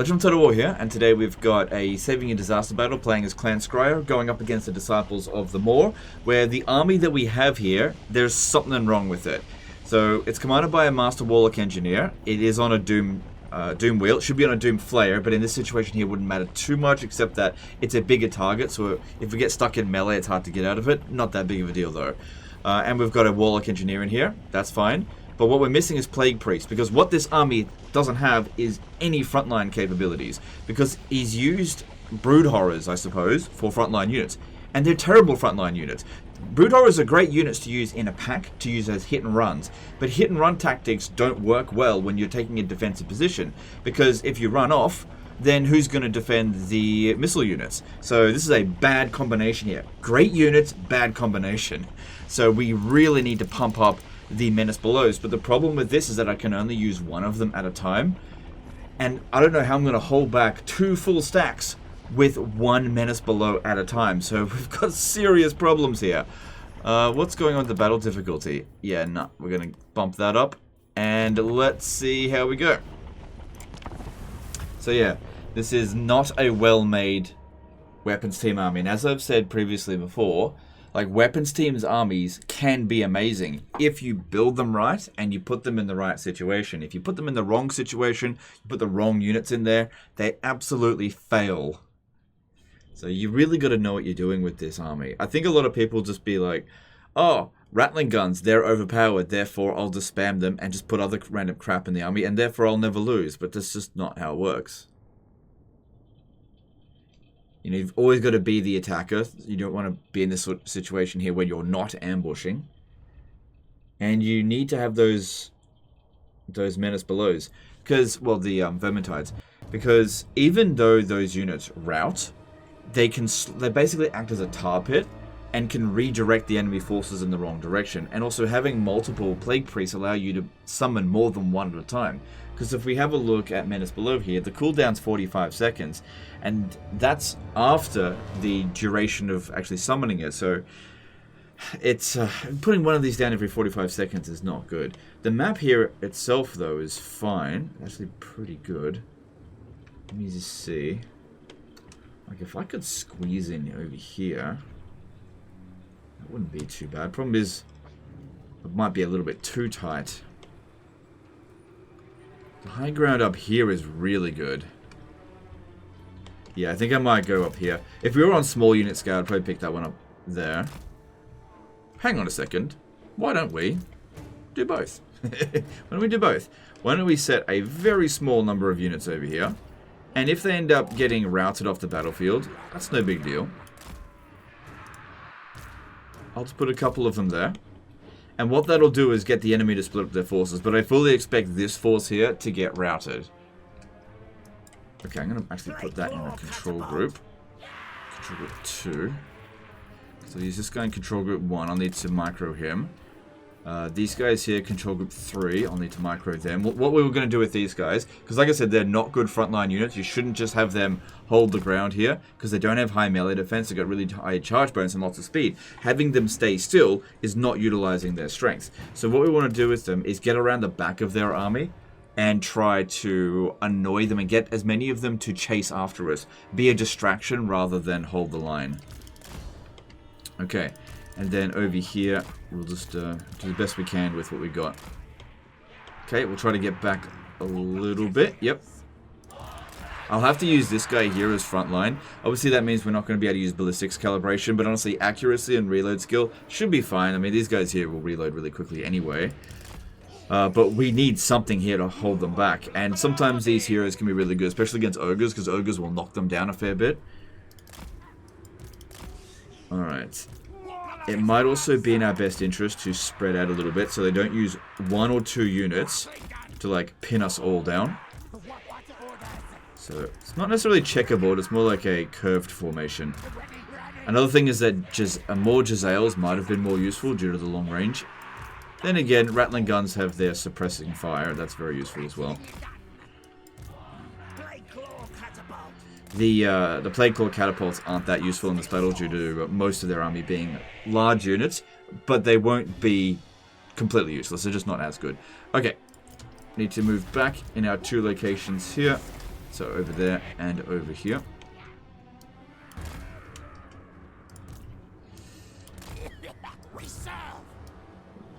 Legend of Total War here, and today we've got a Saving and Disaster battle playing as Clan Scryer, going up against the Disciples of the Moor, where the army that we have here, there's something wrong with it. So it's commanded by a Master Warlock Engineer. It is on a Doom wheel. It should be on a Doom Flayer, but in this situation here it wouldn't matter too much, except that it's a bigger target, so if we get stuck in melee, it's hard to get out of it. Not that big of a deal though. And we've got a Warlock Engineer in here. That's fine. But what we're missing is Plague Priest, because what this army doesn't have is any frontline capabilities, because he's used Brood Horrors, I suppose, for frontline units, and they're terrible frontline units. Brood Horrors are great units to use in a pack, to use as hit and runs, but hit and run tactics don't work well when you're taking a defensive position, because if you run off, then who's going to defend the missile units? So this is a bad combination here. Great units, bad combination. So we really need to pump up the Menace Belows, but the problem with this is that I can only use one of them at a time, and I don't know how I'm going to hold back 2 full stacks with 1 Menace Below at a time, so we've got serious problems here. What's going on with the battle difficulty? Yeah, no, we're going to bump that up, and let's see how we go. So yeah, this is not a well-made weapons team army, and as I've said previously before, like, weapons teams' armies can be amazing if you build them right and you put them in the right situation. If you put them in the wrong situation, you put the wrong units in there, they absolutely fail. So you really got to know what you're doing with this army. I think a lot of people just be like, oh, rattling guns, they're overpowered, therefore I'll just spam them and just put other random crap in the army, and therefore I'll never lose. But that's just not how it works. You know, you've always got to be the attacker. You don't want to be in this sort of situation here where you're not ambushing. And you need to have those Menace Belows. Because, well, the Vermintides. Because even though those units rout, they basically act as a tar pit and can redirect the enemy forces in the wrong direction. And also having multiple Plague Priests allow you to summon more than one at a time. Because if we have a look at Menace Below here, the cooldown's 45 seconds. And that's after the duration of actually summoning it. So it's putting one of these down every 45 seconds is not good. The map here itself, though, is fine. Actually pretty good. Let me just see. Like, if I could squeeze in over here, that wouldn't be too bad. Problem is, it might be a little bit too tight. The high ground up here is really good. Yeah, I think I might go up here. If we were on small unit scale, I'd probably pick that one up there. Hang on a second. Why don't we do both? Why don't we do both? Why don't we set a very small number of units over here? And if they end up getting routed off the battlefield, that's no big deal. I'll just put a couple of them there. And what that'll do is get the enemy to split up their forces. But I fully expect this force here to get routed. Okay, I'm going to actually put that in a control group. Control group 2. So he's just going control group 1. I'll need to micro him. These guys here, control group 3. I'll need to micro them. What we were going to do with these guys, because like I said, they're not good frontline units. You shouldn't just have them hold the ground here, because they don't have high melee defense. They've got really high charge bonus and lots of speed. Having them stay still is not utilizing their strength. So what we want to do with them is get around the back of their army and try to annoy them and get as many of them to chase after us. Be a distraction rather than hold the line. Okay, and then over here, we'll just do the best we can with what we got. Okay, we'll try to get back a little bit. Yep. I'll have to use this guy here as frontline. Obviously, that means we're not going to be able to use ballistics calibration, but honestly, accuracy and reload skill should be fine. I mean, these guys here will reload really quickly anyway. But we need something here to hold them back. And sometimes these heroes can be really good, especially against Ogres, because Ogres will knock them down a fair bit. Alright. It might also be in our best interest to spread out a little bit, so they don't use 1 or 2 units to, like, pin us all down. So, it's not necessarily checkerboard, it's more like a curved formation. Another thing is that more Jezzails might have been more useful due to the long range. Then again, rattling guns have their suppressing fire. That's very useful as well. The Plague Claw catapults aren't that useful in this battle due to most of their army being large units, but they won't be completely useless. They're just not as good. Okay, need to move back in our 2 locations here. So over there and over here.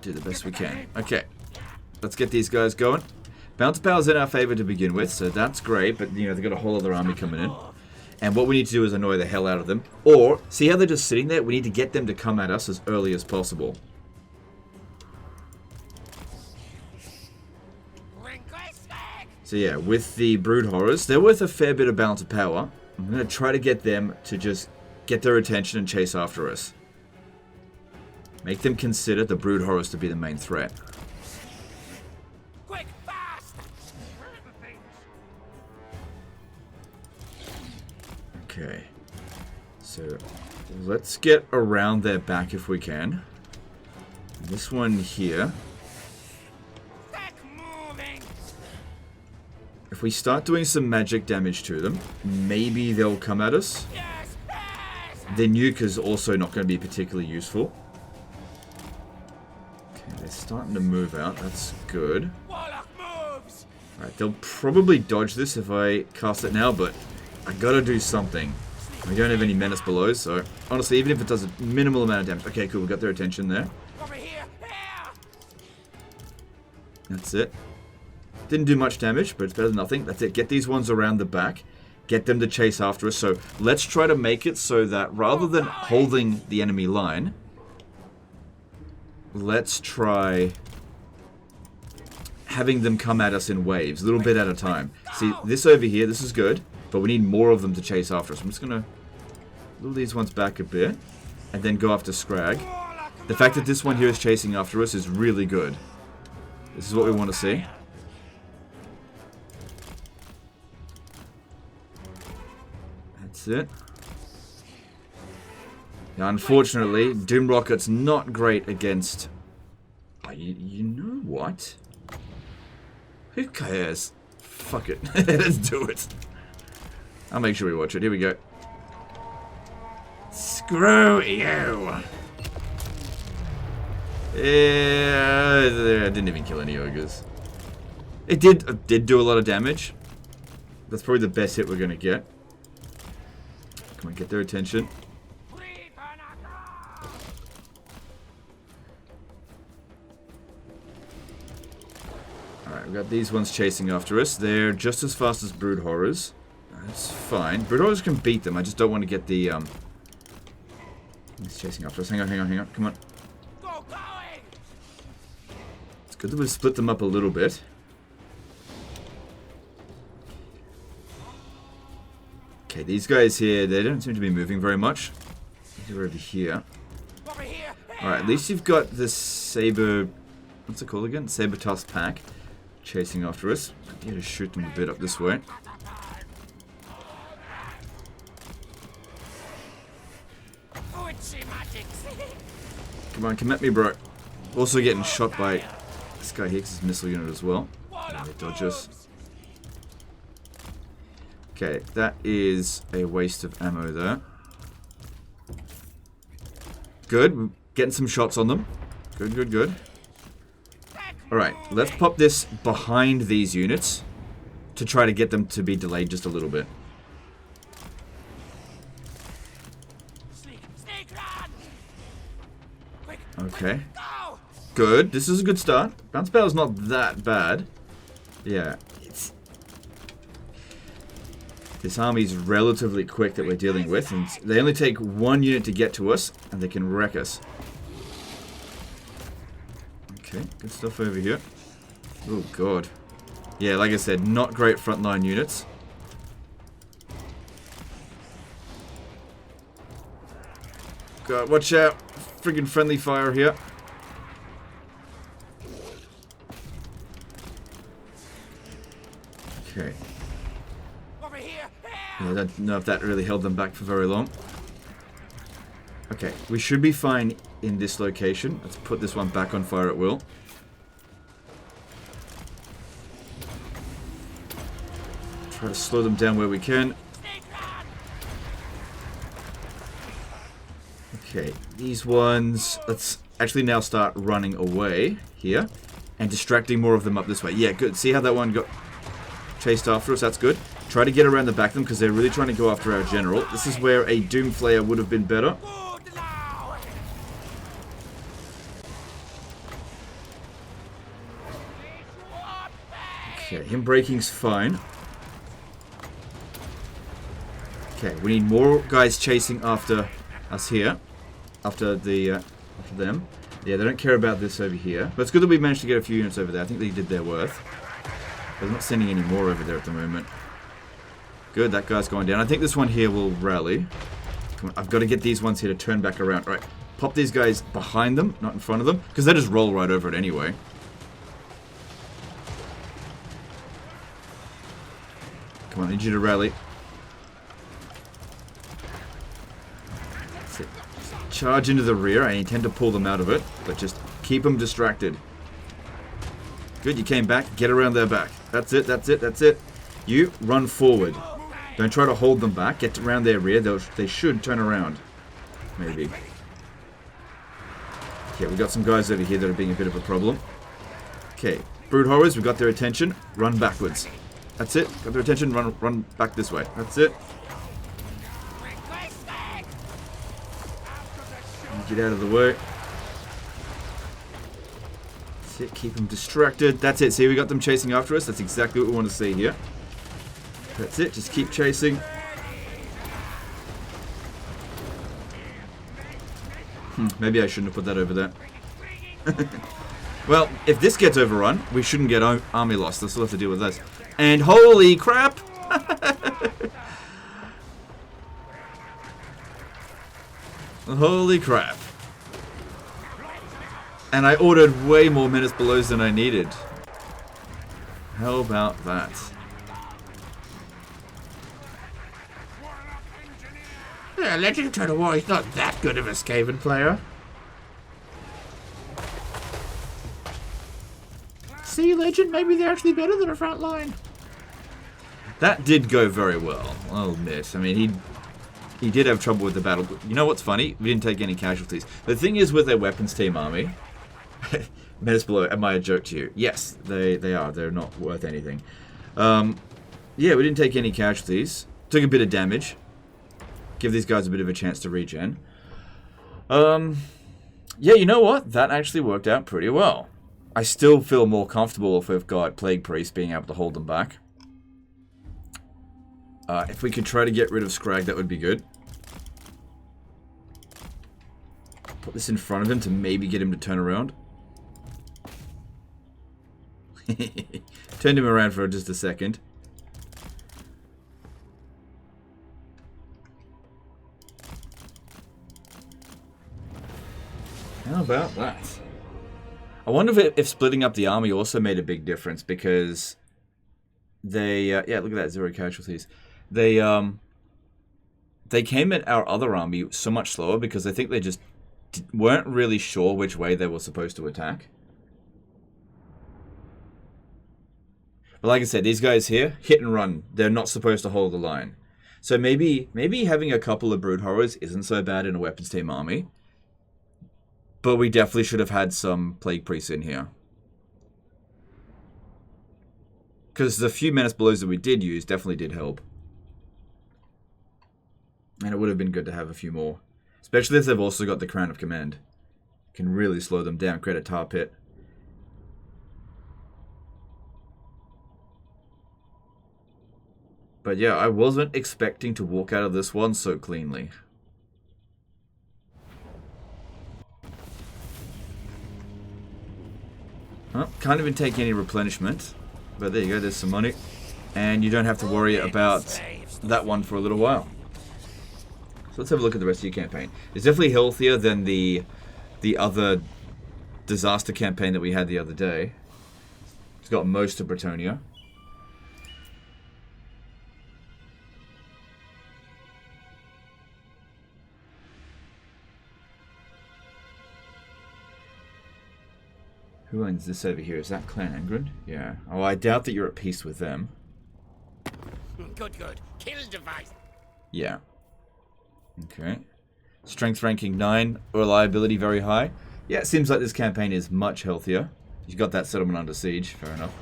Do the best we can. Okay. Let's get these guys going. Bounce power's in our favor to begin with, so that's great, but you know, they've got a whole other army coming in. And what we need to do is annoy the hell out of them. Or, see how they're just sitting there? We need to get them to come at us as early as possible. So yeah, with the Brood Horrors, they're worth a fair bit of balance of power. I'm going to try to get them to just get their attention and chase after us. Make them consider the Brood Horrors to be the main threat. Quick, fast! Okay. So, let's get around their back if we can. This one here. If we start doing some magic damage to them, maybe they'll come at us. Yes, yes! Their nuke is also not going to be particularly useful. Okay, they're starting to move out. That's good. Warlock moves! Alright, they'll probably dodge this if I cast it now, but I gotta do something. We don't have any menace below, so honestly, even if it does a minimal amount of damage. Okay, cool, we got their attention there. Over here! Here! That's it. Didn't do much damage, but it's better than nothing. That's it. Get these ones around the back. Get them to chase after us. So let's try to make it so that rather than holding the enemy line, let's try having them come at us in waves, a little bit at a time. See, this over here, this is good, but we need more of them to chase after us. I'm just going to move these ones back a bit and then go after Scrag. The fact that this one here is chasing after us is really good. This is what we want to see. That's it. Now, unfortunately, Doom Rocket's not great against... Oh, you know what? Who cares? Fuck it. Let's do it. I'll make sure we watch it. Here we go. Screw you! Yeah, I didn't even kill any ogres. It did do a lot of damage. That's probably the best hit we're going to get. Come on, get their attention. Alright, we've got these ones chasing after us. They're just as fast as Brood Horrors. That's fine. Brood Horrors can beat them. I just don't want to get the... He's chasing after us. Hang on, hang on, hang on. Come on. It's good that we've split them up a little bit. Okay, these guys here, they don't seem to be moving very much. They're over here. Alright, at least you've got the Saber... What's it called again? Saber Tusk Pack chasing after us. Yeah, to shoot them a bit up this way. Come on, come at me, bro. Also getting shot by this guy here, 'cause his missile unit as well. Yeah, they dodge us. Okay, that is a waste of ammo there. Good, we're getting some shots on them. Good, good, good. Alright, let's pop this behind these units to try to get them to be delayed just a little bit. Okay. Good, this is a good start. Bounce power's not that bad. Yeah, this army's relatively quick that we're dealing with, and they only take one unit to get to us, and they can wreck us. Okay, good stuff over here. Oh, God. Yeah, like I said, not great frontline units. God, watch out. Friggin' friendly fire here. Okay. Yeah, I don't know if that really held them back for very long. Okay, we should be fine in this location. Let's put this one back on fire at will. Try to slow them down where we can. Okay, these ones... Let's actually now start running away here. And distracting more of them up this way. Yeah, good. See how that one got chased after us? That's good. Try to get around the back of them because they're really trying to go after our general. This is where a Doomflayer would have been better. Good now. Okay, him breaking's fine. Okay, we need more guys chasing after us here. After them. Yeah, they don't care about this over here. But it's good that we managed to get a few units over there. I think they did their worth. They're not sending any more over there at the moment. Good, that guy's going down. I think this one here will rally. Come on, I've got to get these ones here to turn back around. Right, pop these guys behind them, not in front of them. Because they just roll right over it anyway. Come on, I need you to rally. That's it. Charge into the rear. I intend to pull them out of it, but just keep them distracted. Good, you came back. Get around their back. That's it, that's it, that's it. You run forward. Don't try to hold them back. Get around their rear. They should turn around. Maybe. Okay, we've got some guys over here that are being a bit of a problem. Okay, Brood Horrors, we've got their attention. Run backwards. That's it. Got their attention. Run back this way. That's it. Get out of the way. That's it. Keep them distracted. That's it. See, we got them chasing after us. That's exactly what we want to see here. That's it. Just keep chasing. Maybe I shouldn't have put that over there. Well, if this gets overrun, we shouldn't get army loss. We'll still have to deal with this. And holy crap! Holy crap. And I ordered way more Menace Belows than I needed. How about that? Yeah, Legend Total War is not that good of a Skaven player. See, Legend, maybe they're actually better than a front line. That did go very well, I'll admit. I mean, he did have trouble with the battle. You know what's funny? We didn't take any casualties. The thing is with their weapons team army... Menace Below, am I a joke to you? Yes, they are. They're not worth anything. Yeah, we didn't take any casualties. Took a bit of damage. Give these guys a bit of a chance to regen. Yeah, you know what? That actually worked out pretty well. I still feel more comfortable if we've got Plague Priest being able to hold them back. If we could try to get rid of Scrag, that would be good. Put this in front of him to maybe get him to turn around. Turned him around for just a second. How about that? I wonder if splitting up the army also made a big difference, because they yeah, look at that, 0 casualties. They came at our other army so much slower because I think they just weren't really sure which way they were supposed to attack. But like I said, these guys here, hit and run. They're not supposed to hold the line. So maybe having a couple of Brood Horrors isn't so bad in a weapons team army. But we definitely should have had some Plague Priests in here. Because the few Menace Belows that we did use definitely did help. And it would have been good to have a few more. Especially if they've also got the Crown of Command. Can really slow them down. Create a tar pit. But yeah, I wasn't expecting to walk out of this one so cleanly. Well, can't even take any replenishment. But there you go, there's some money. And you don't have to worry about that one for a little while. So let's have a look at the rest of your campaign. It's definitely healthier than the other disaster campaign that we had the other day. It's got most of Bretonia. Who owns this over here? Is that Clan Angren? Yeah. Oh, I doubt that you're at peace with them. Good. Kill device. Yeah. Okay. Strength ranking 9. Reliability very high. Yeah, it seems like this campaign is much healthier. You've got that settlement under siege. Fair enough.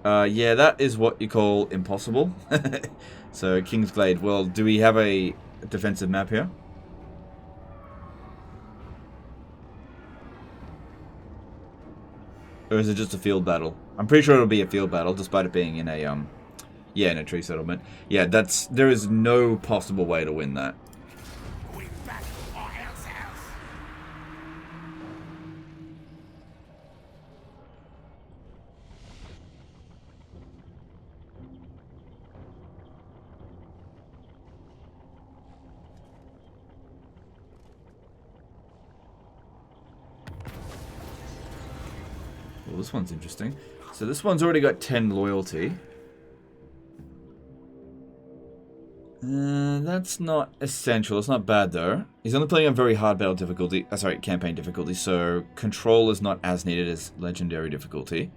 Yeah, that is what you call impossible. So, Kingsglade. Well, do we have a defensive map here? Or is it just a field battle? I'm pretty sure it'll be a field battle, despite it being in a, yeah, in a tree settlement. Yeah, there is no possible way to win that. We back or else else. Well, this one's interesting. So this one's already got 10 loyalty. That's not essential. It's not bad, though. He's only playing on very hard battle difficulty. Sorry, campaign difficulty. So control is not as needed as legendary difficulty.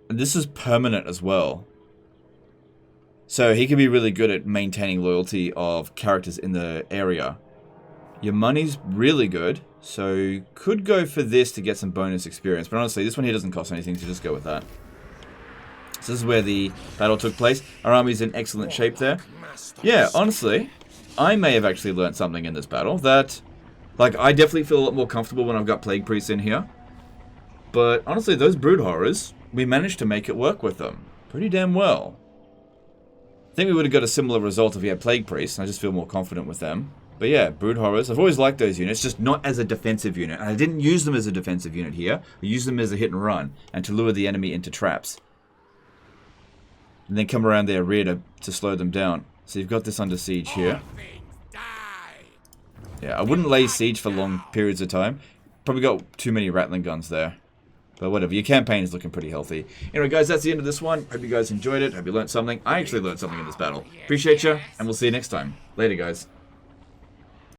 And this is permanent as well. So he can be really good at maintaining loyalty of characters in the area. Your money's really good, so you could go for this to get some bonus experience. But honestly, this one here doesn't cost anything, so just go with that. So this is where the battle took place. Our army's in excellent shape there. Yeah, honestly, I may have actually learned something in this battle that, like, I definitely feel a lot more comfortable when I've got Plague Priests in here. But honestly, those Brood Horrors, we managed to make it work with them pretty damn well. I think we would have got a similar result if we had Plague Priests, and I just feel more confident with them. But yeah, Brood Horrors, I've always liked those units, just not as a defensive unit. And I didn't use them as a defensive unit here. I used them as a hit and run, and to lure the enemy into traps. And then come around their rear to slow them down. So you've got this under siege here. Yeah, I wouldn't lay siege for long periods of time. Probably got too many Rattling guns there. But whatever, your campaign is looking pretty healthy. Anyway, guys, that's the end of this one. Hope you guys enjoyed it. Hope you learned something. I actually learned something in this battle. Appreciate you, and we'll see you next time. Later, guys.